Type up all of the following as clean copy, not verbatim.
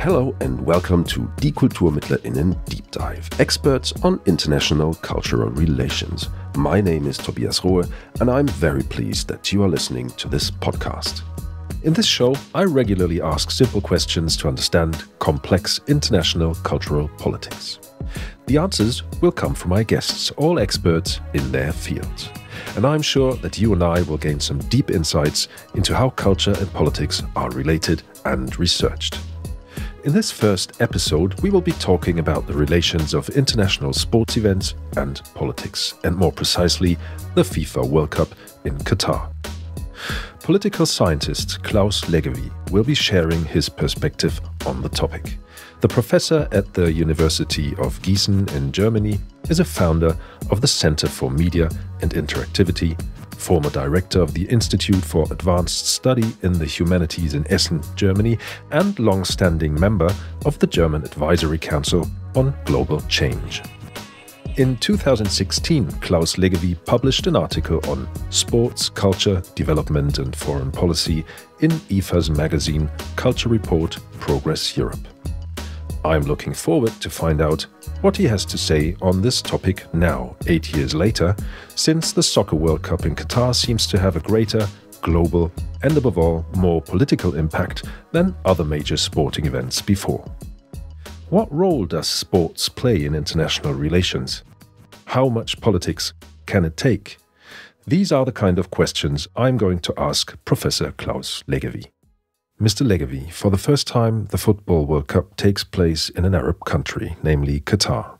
Hello and welcome to Die KulturmittlerInnen Deep Dive, experts on international cultural relations. My name is Tobias Rohe and I'm very pleased that you are listening to this podcast. In this show, I regularly ask simple questions to understand complex international cultural politics. The answers will come from my guests, all experts in their fields. And I'm sure that you and I will gain some deep insights into how culture and politics are related and researched. In this first episode, we will be talking about the relations of international sports events and politics, and more precisely, the FIFA World Cup in Qatar. Political scientist Claus Leggewie will be sharing his perspective on the topic. The professor at the University of Gießen in Germany is a founder of the Center for Media and Interactivity, former director of the Institute for Advanced Study in the Humanities in Essen, Germany, and long-standing member of the German Advisory Council on Global Change. In 2016, Claus Leggewie published an article on sports, culture, development and foreign policy in IFA's magazine Culture Report Progress Europe. I'm looking forward to find out what he has to say on this topic now, 8 years later, since the Soccer World Cup in Qatar seems to have a greater, global, and above all, more political impact than other major sporting events before. What role does sports play in international relations? How much politics can it take? These are the kind of questions I'm going to ask Professor Claus Leggewie. Mr. Leggewie, for the first time, the Football World Cup takes place in an Arab country, namely Qatar.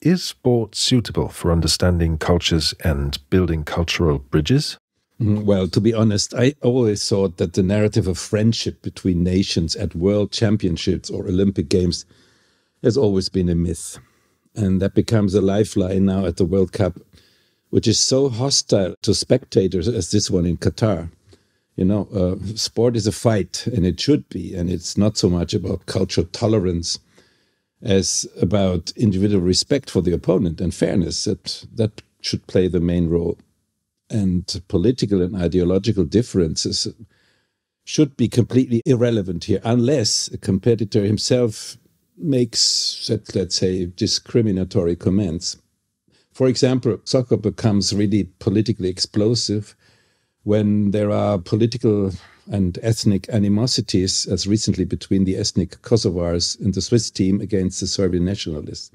Is sport suitable for understanding cultures and building cultural bridges? Well, to be honest, I always thought that the narrative of friendship between nations at world championships or Olympic Games has always been a myth. And that becomes a lifeline now at the World Cup, which is so hostile to spectators as this one in Qatar. You know, sport is a fight, and it should be, and it's not so much about cultural tolerance as about individual respect for the opponent and fairness. That should play the main role. And political and ideological differences should be completely irrelevant here, unless a competitor himself makes, let's say, discriminatory comments. For example, soccer becomes really politically explosive when there are political and ethnic animosities, as recently between the ethnic Kosovars and the Swiss team against the Serbian nationalists.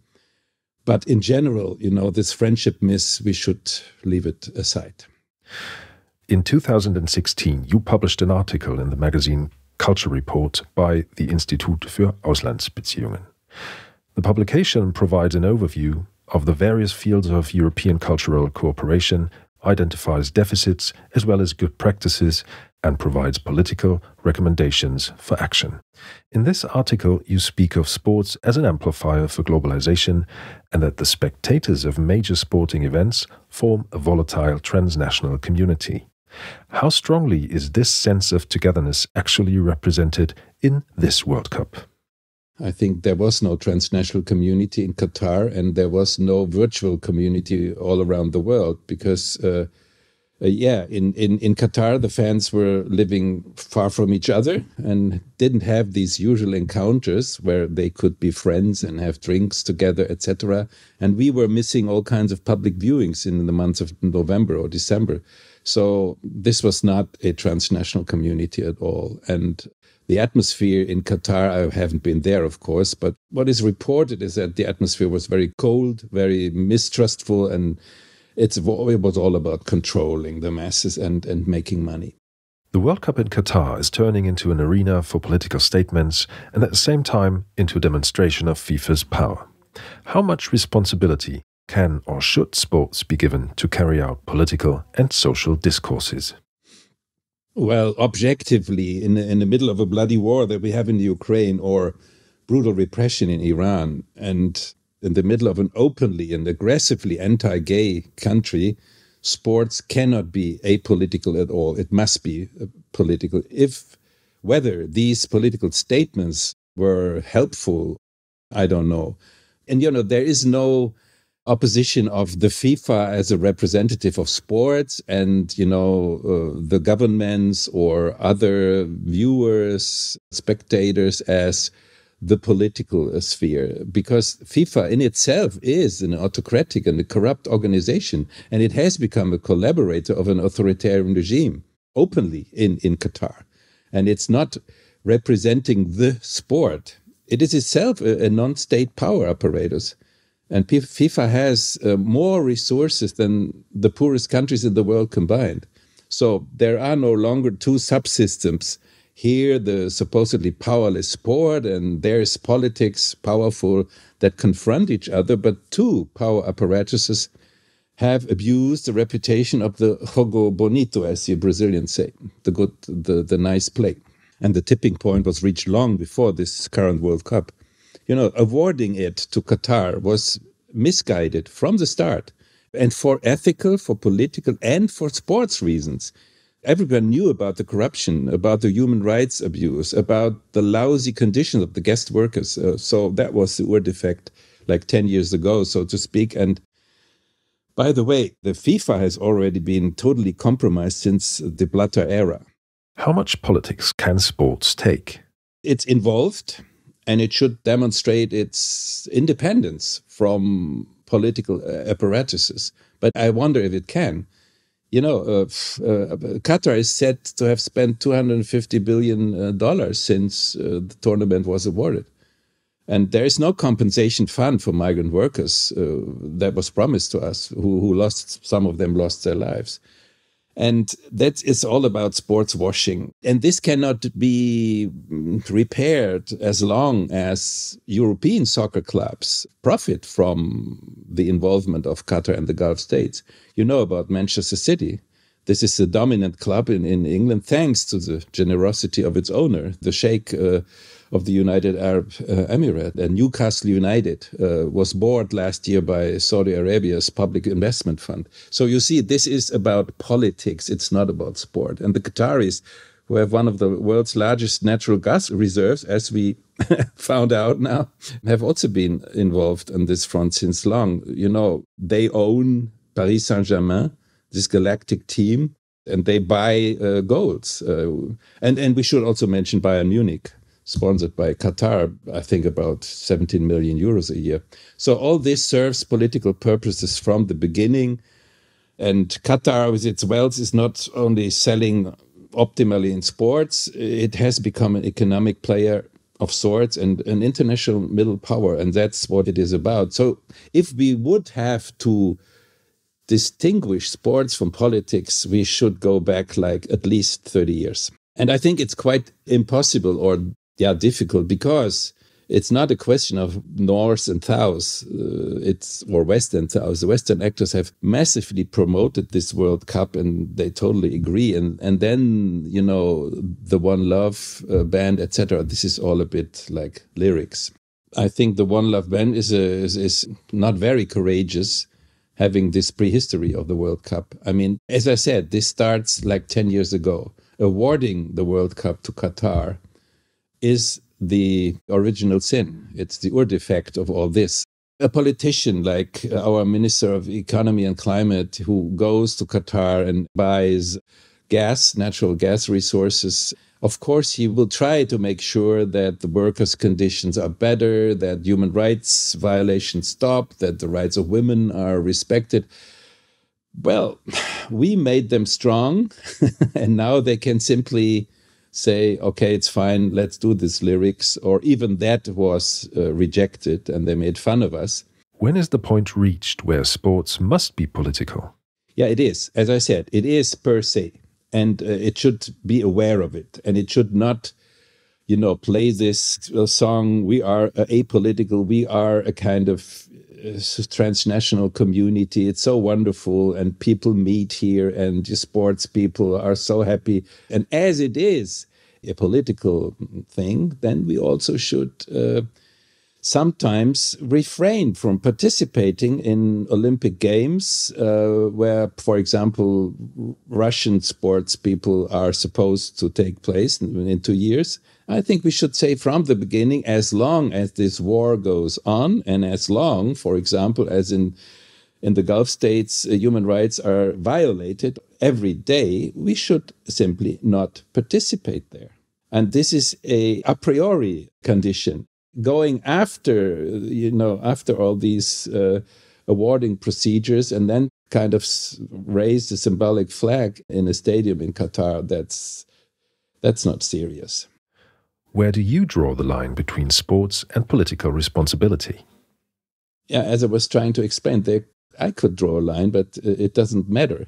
But in general, you know, this friendship myth, we should leave it aside. In 2016, you published an article in the magazine Culture Report by the Institut für Auslandsbeziehungen. The publication provides an overview of the various fields of European cultural cooperation, identifies deficits as well as good practices, and provides political recommendations for action. In this article, you speak of sports as an amplifier for globalisation and that the spectators of major sporting events form a volatile transnational community. How strongly is this sense of togetherness actually represented in this World Cup? I think there was no transnational community in Qatar, and there was no virtual community all around the world because, in Qatar, the fans were living far from each other and didn't have these usual encounters where they could be friends and have drinks together, etc. And we were missing all kinds of public viewings in the months of November or December. So this was not a transnational community at all. And the atmosphere in Qatar, I haven't been there, of course, but what is reported is that the atmosphere was very cold, very mistrustful, and it was all about controlling the masses and making money. The World Cup in Qatar is turning into an arena for political statements and at the same time into a demonstration of FIFA's power. How much responsibility can or should sports be given to carry out political and social discourses? Well, objectively, in the middle of a bloody war that we have in the Ukraine or brutal repression in Iran, and in the middle of an openly and aggressively anti-gay country, sports cannot be apolitical at all. It must be political. Whether these political statements were helpful, I don't know. And, you know, there is no opposition of the FIFA as a representative of sports and, you know, the governments or other viewers, spectators as the political sphere, because FIFA in itself is an autocratic and a corrupt organization, and it has become a collaborator of an authoritarian regime openly in Qatar. And it's not representing the sport. It is itself a non-state power apparatus. And FIFA has more resources than the poorest countries in the world combined. So there are no longer two subsystems. Here, the supposedly powerless sport, and there's politics, powerful, that confront each other. But two power apparatuses have abused the reputation of the jogo bonito, as the Brazilians say, the nice play. And the tipping point was reached long before this current World Cup. Awarding it to Qatar was misguided from the start. And for ethical, for political, and for sports reasons. Everyone knew about the corruption, about the human rights abuse, about the lousy conditions of the guest workers. So that was the Ur-defect, like 10 years ago, so to speak. And by the way, the FIFA has already been totally compromised since the Blatter era. How much politics can sports take? It's involved, and it should demonstrate its independence from political apparatuses. But I wonder if it can. Qatar is said to have spent $250 billion since the tournament was awarded. And there is no compensation fund for migrant workers that was promised to us, who lost, some of them lost their lives. And that is all about sports washing. And this cannot be repaired as long as European soccer clubs profit from the involvement of Qatar and the Gulf states. You know about Manchester City. This is the dominant club in England, thanks to the generosity of its owner, the Sheikh of the United Arab Emirates. And Newcastle United was bought last year by Saudi Arabia's public investment fund. So you see, this is about politics. It's not about sport. And the Qataris, who have one of the world's largest natural gas reserves, as we found out now, have also been involved on this front since long. They own Paris Saint-Germain, this galactic team, and they buy goals. And we should also mention Bayern Munich, sponsored by Qatar, I think about 17 million euros a year. So all this serves political purposes from the beginning. And Qatar, with its wealth, is not only selling optimally in sports, it has become an economic player of sorts and an international middle power. And that's what it is about. So if we would have to distinguish sports from politics, we should go back like at least 30 years. And I think it's quite impossible or difficult, because it's not a question of North and South, or West and South. The Western actors have massively promoted this World Cup, and they totally agree. And then, the One Love band, etc. This is all a bit like lyrics. I think the One Love band is not very courageous, having this prehistory of the World Cup. I mean, as I said, this starts like 10 years ago. Awarding the World Cup to Qatar is the original sin. It's the ur-defect of all this. A politician like our Minister of Economy and Climate, who goes to Qatar and buys natural gas resources, of course he will try to make sure that the workers' conditions are better, that human rights violations stop, that the rights of women are respected. Well, we made them strong, and now they can simply say, okay, it's fine, let's do this lyrics, or even that was rejected and they made fun of us. When is the point reached where sports must be political? Yeah, it is. As I said, it is per se, and it should be aware of it, and it should not, play this song, we are apolitical, we are a kind of transnational community, it's so wonderful, and people meet here, and the sports people are so happy. And as it is a political thing, then we also should sometimes refrain from participating in Olympic Games, where, for example, Russian sports people are supposed to take place in 2 years. I think we should say from the beginning, as long as this war goes on, and as long, for example, as in the Gulf states, human rights are violated every day, we should simply not participate there. And this is a priori condition. going after, after all these awarding procedures and then kind of raise the symbolic flag in a stadium in Qatar, that's not serious. Where do you draw the line between sports and political responsibility? Yeah, as I was trying to explain, I could draw a line, but it doesn't matter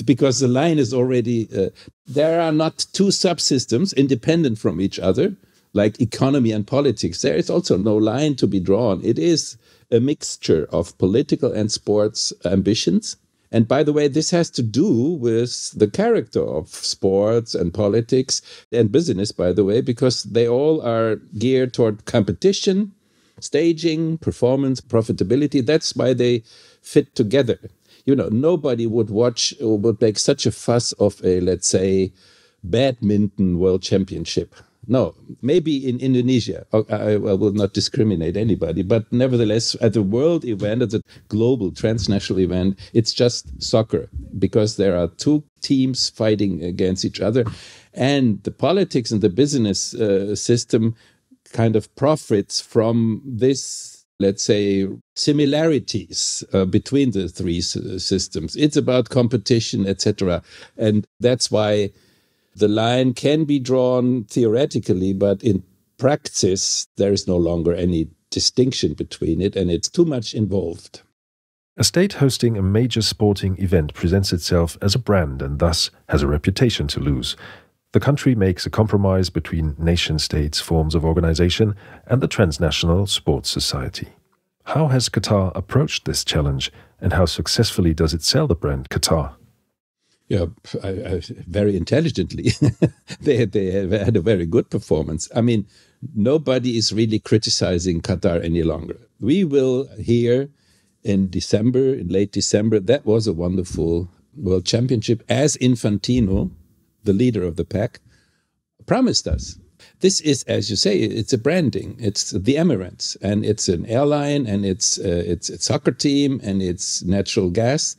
because the line is already, there are not two subsystems independent from each other, like economy and politics. There is also no line to be drawn. It is a mixture of political and sports ambitions. And by the way, this has to do with the character of sports and politics and business, by the way, because they all are geared toward competition, staging, performance, profitability. That's why they fit together. Nobody would watch or would make such a fuss of a, let's say, badminton world championship. No, maybe in Indonesia. I will not discriminate anybody, but nevertheless, at the world event, at the global transnational event, it's just soccer because there are two teams fighting against each other. And the politics and the business system kind of profits from this, let's say, similarities between the three systems. It's about competition, etc. And that's why the line can be drawn theoretically, but in practice, there is no longer any distinction between it, and it's too much involved. A state hosting a major sporting event presents itself as a brand and thus has a reputation to lose. The country makes a compromise between nation-states forms of organization and the transnational sports society. How has Qatar approached this challenge, and how successfully does it sell the brand Qatar? Yeah, very intelligently. They have had a very good performance. I mean, nobody is really criticizing Qatar any longer. We will hear in late December, that was a wonderful World Championship, as Infantino, the leader of the pack, promised us. This is, as you say, it's a branding. It's the Emirates, and it's an airline, and it's a soccer team, and it's natural gas.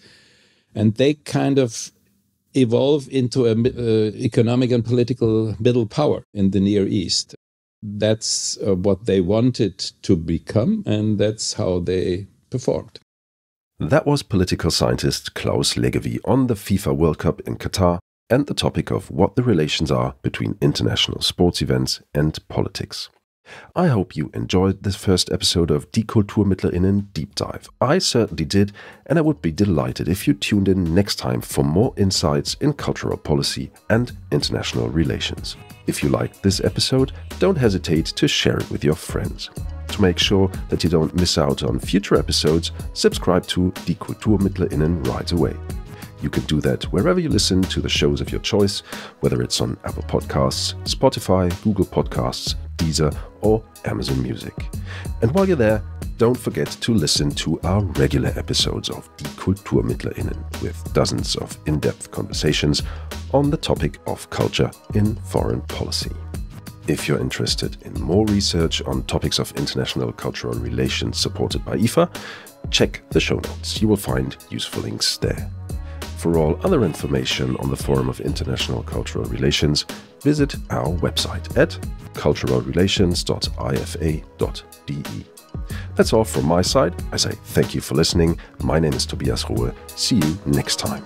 And they kind of evolve into an economic and political middle power in the Near East. That's what they wanted to become, and that's how they performed. That was political scientist Claus Leggewie on the FIFA World Cup in Qatar and the topic of what the relations are between international sports events and politics. I hope you enjoyed this first episode of Die KulturmittlerInnen Deep Dive. I certainly did, and I would be delighted if you tuned in next time for more insights in cultural policy and international relations. If you liked this episode, don't hesitate to share it with your friends. To make sure that you don't miss out on future episodes, subscribe to Die KulturmittlerInnen right away. You can do that wherever you listen to the shows of your choice, whether it's on Apple Podcasts, Spotify, Google Podcasts, Deezer, or Amazon Music. And while you're there, don't forget to listen to our regular episodes of Die KulturmittlerInnen with dozens of in-depth conversations on the topic of culture in foreign policy. If you're interested in more research on topics of international cultural relations supported by IFA, check the show notes. You will find useful links there. For all other information on the Forum of International Cultural Relations, visit our website at culturalrelations.ifa.de. That's all from my side. I say thank you for listening. My name is Tobias Rohe. See you next time.